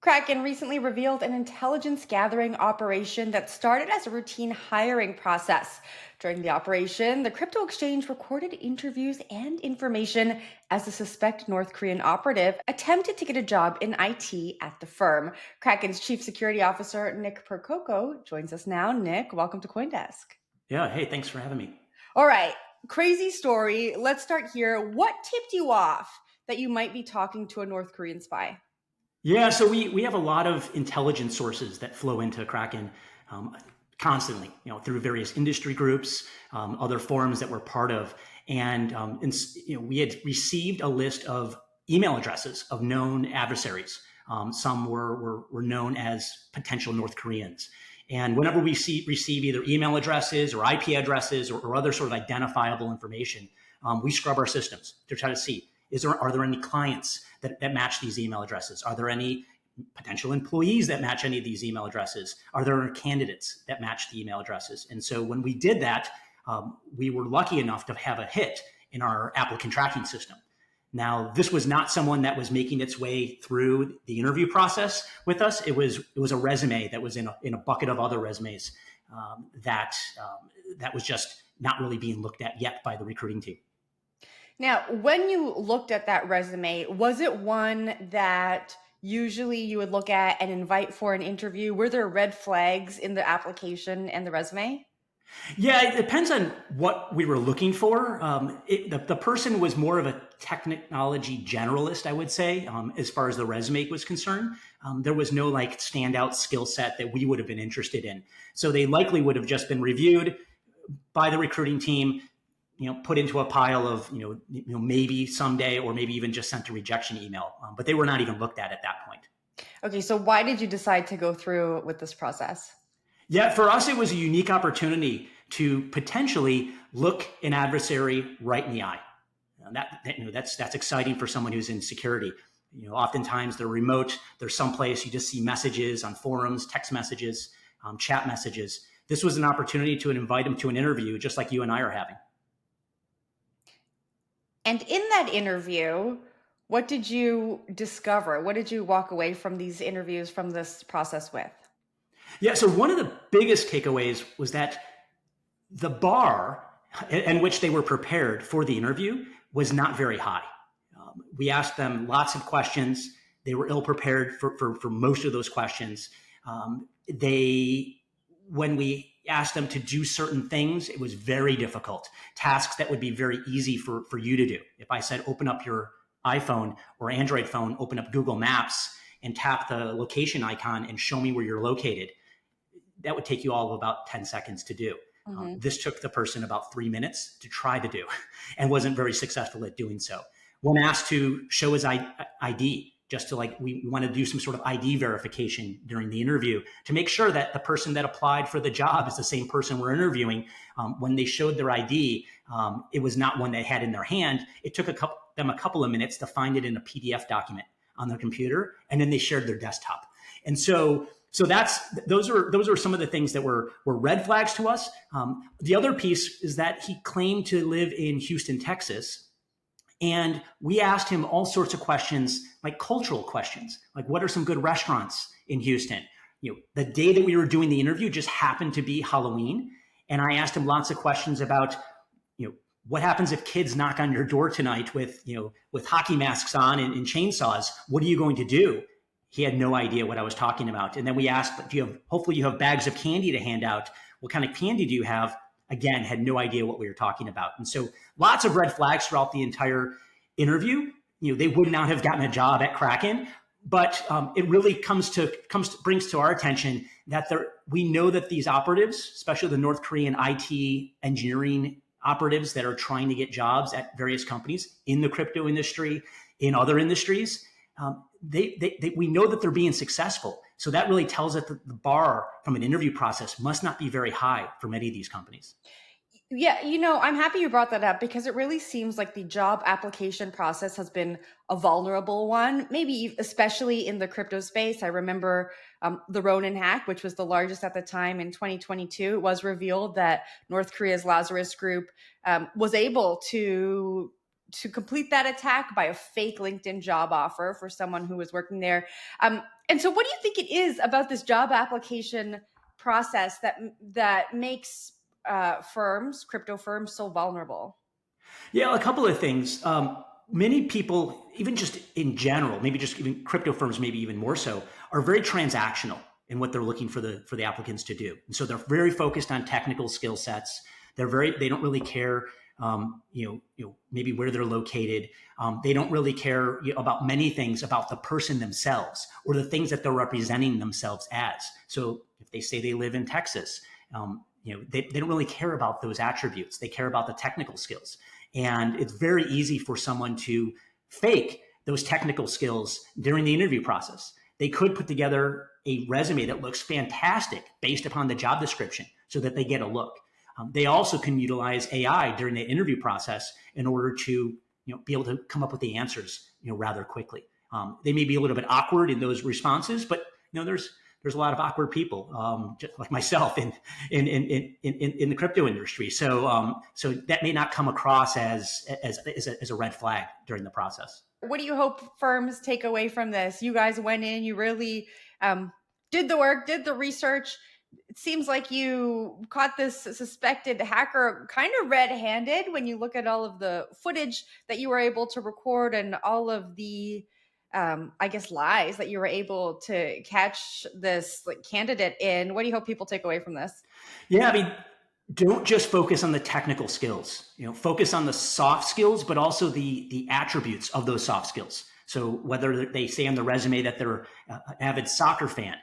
Kraken recently revealed an intelligence gathering operation that started as a routine hiring process. During the operation, the crypto exchange recorded interviews and information as a suspected North Korean operative attempted to get a job in IT at the firm. Kraken's Chief Security Officer, Nick Percoco, joins us now. Nick, welcome to CoinDesk. Yeah, hey, thanks for having me. All right, crazy story. Let's start here. What tipped you off that you might be talking to a North Korean spy? Yeah, so we have a lot of intelligence sources that flow into Kraken um, constantly, through various industry groups, other forums that we're part of, and we had received a list of email addresses of known adversaries. Some were known as potential North Koreans. And whenever we receive either email addresses or IP addresses or other sort of identifiable information, we scrub our systems to try to see, are there any clients that match these email addresses? Are there any potential employees that match any of these email addresses? Are there candidates that match the email addresses? And so when we did that, we were lucky enough to have a hit in our applicant tracking system. Now, this was not someone that was making its way through the interview process with us. It was a resume that was in a bucket of other resumes that was just not really being looked at yet by the recruiting team. Now, when you looked at that resume, was it one that usually you would look at and invite for an interview? Were there red flags in the application and the resume? Yeah, it depends on what we were looking for. The person was more of a technology generalist, I would say, as far as the resume was concerned. There was no like standout skill set that we would have been interested in. So they likely would have just been reviewed by the recruiting team, put into a pile of, maybe someday, or maybe even just sent a rejection email. But they were not even looked at that point. Okay, so why did you decide to go through with this process? Yeah, for us, it was a unique opportunity to potentially look an adversary right in the eye. That's exciting for someone who's in security. Oftentimes they're remote. They're someplace you just see messages on forums, text messages, chat messages. This was an opportunity to invite them to an interview, just like you and I are having. And in that interview, what did you discover? What did you walk away from these interviews, from this process with? Yeah, so one of the biggest takeaways was that the bar in which they were prepared for the interview was not very high. We asked them lots of questions. They were ill prepared for most of those questions. When we asked them to do certain things, it was very difficult. Tasks that would be very easy for you to do. If I said, open up your iPhone or Android phone, open up Google Maps and tap the location icon and show me where you're located, that would take you all of about 10 seconds to do. This took the person about 3 minutes to try to do and wasn't very successful at doing so. When asked to show his ID, just to we want to do some sort of ID verification during the interview to make sure that the person that applied for the job is the same person we're interviewing. When they showed their ID, it was not one they had in their hand. It took them a couple of minutes to find it in a PDF document on their computer, and then they shared their desktop. And so those are some of the things that were red flags to us. The other piece is that he claimed to live in Houston, Texas. And we asked him all sorts of questions, like cultural questions, like what are some good restaurants in Houston? The day that we were doing the interview just happened to be Halloween. And I asked him lots of questions about, what happens if kids knock on your door tonight with hockey masks on and chainsaws? What are you going to do? He had no idea what I was talking about. And then we asked, hopefully you have bags of candy to hand out. What kind of candy do you have? Again, had no idea what we were talking about. And so lots of red flags throughout the entire interview. They would not have gotten a job at Kraken, but it really brings to our attention that we know that these operatives, especially the North Korean IT engineering operatives that are trying to get jobs at various companies in the crypto industry, in other industries, we know that they're being successful. So that really tells us that the bar from an interview process must not be very high for many of these companies. Yeah, I'm happy you brought that up because it really seems like the job application process has been a vulnerable one, maybe especially in the crypto space. I remember the Ronin hack, which was the largest at the time in 2022. It was revealed that North Korea's Lazarus Group was able to complete that attack by a fake LinkedIn job offer for someone who was working there. And so, what do you think it is about this job application process that makes firms, crypto firms, so vulnerable? Yeah, a couple of things. Many people, even just in general, maybe just even crypto firms, maybe even more so, are very transactional in what they're looking for the applicants to do. And so they're very focused on technical skill sets. They don't really care, maybe where they're located. They don't really care about many things about the person themselves or the things that they're representing themselves as. So if they say they live in Texas, they don't really care about those attributes. They care about the technical skills. And it's very easy for someone to fake those technical skills during the interview process. They could put together a resume that looks fantastic based upon the job description so that they get a look. They also can utilize AI during the interview process in order to be able to come up with the answers rather quickly. They may be a little bit awkward in those responses, but there's a lot of awkward people, just like myself in the crypto industry. So that may not come across as a red flag during the process. What do you hope firms take away from this? You guys went in, you really did the work, did the research. It seems like you caught this suspected hacker kind of red-handed when you look at all of the footage that you were able to record and all of the I guess lies that you were able to catch this candidate in. What do you hope people take away from this? Yeah, I mean, don't just focus on the technical skills. Focus on the soft skills, but also the attributes of those soft skills. So whether they say on the resume that they're an avid soccer fan,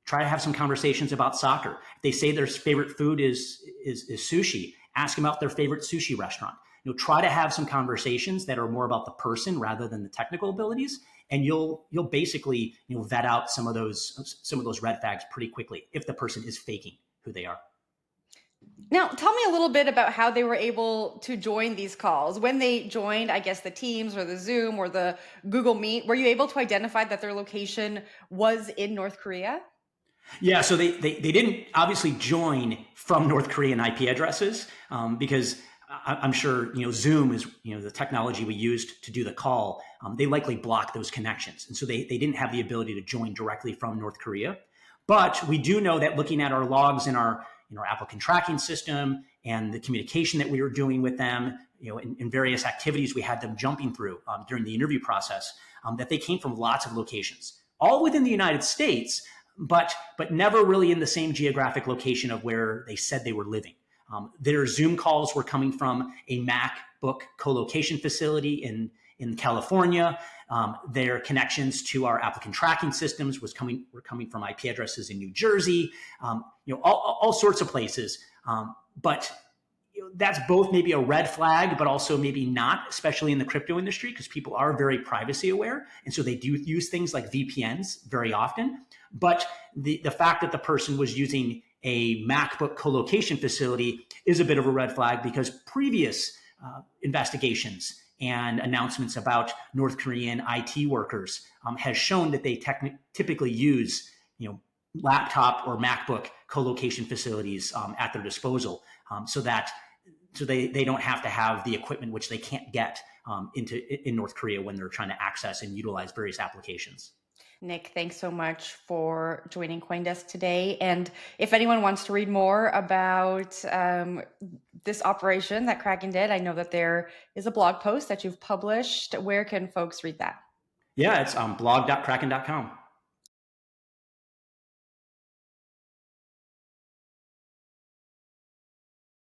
try to have some conversations about soccer. If they say their favorite food is sushi, ask them about their favorite sushi restaurant. Try to have some conversations that are more about the person rather than the technical abilities, and you'll basically vet out some of those red flags pretty quickly if the person is faking who they are. Now, tell me a little bit about how they were able to join these calls. When they joined, I guess, the Teams or the Zoom or the Google Meet, were you able to identify that their location was in North Korea? Yeah, so they didn't obviously join from North Korean IP addresses because I'm sure Zoom is the technology we used to do the call. They likely blocked those connections, and so they didn't have the ability to join directly from North Korea. But we do know that looking at our logs in our applicant tracking system and the communication that we were doing with them, in various activities we had them jumping through during the interview process, that they came from lots of locations, all within the United States, but never really in the same geographic location of where they said they were living. Their Zoom calls were coming from a MacBook co-location facility in California. Their connections to our applicant tracking systems were coming from IP addresses in New Jersey, all sorts of places. But that's both maybe a red flag, but also maybe not, especially in the crypto industry, because people are very privacy aware. And so they do use things like VPNs very often. But the fact that the person was using a MacBook co-location facility is a bit of a red flag because previous investigations and announcements about North Korean IT workers has shown that they typically use laptop or MacBook co-location facilities at their disposal, so they don't have to have the equipment which they can't get in North Korea when they're trying to access and utilize various applications. Nick, thanks so much for joining CoinDesk today. And if anyone wants to read more about this operation that Kraken did, I know that there is a blog post that you've published. Where can folks read that? Yeah, it's blog.kraken.com.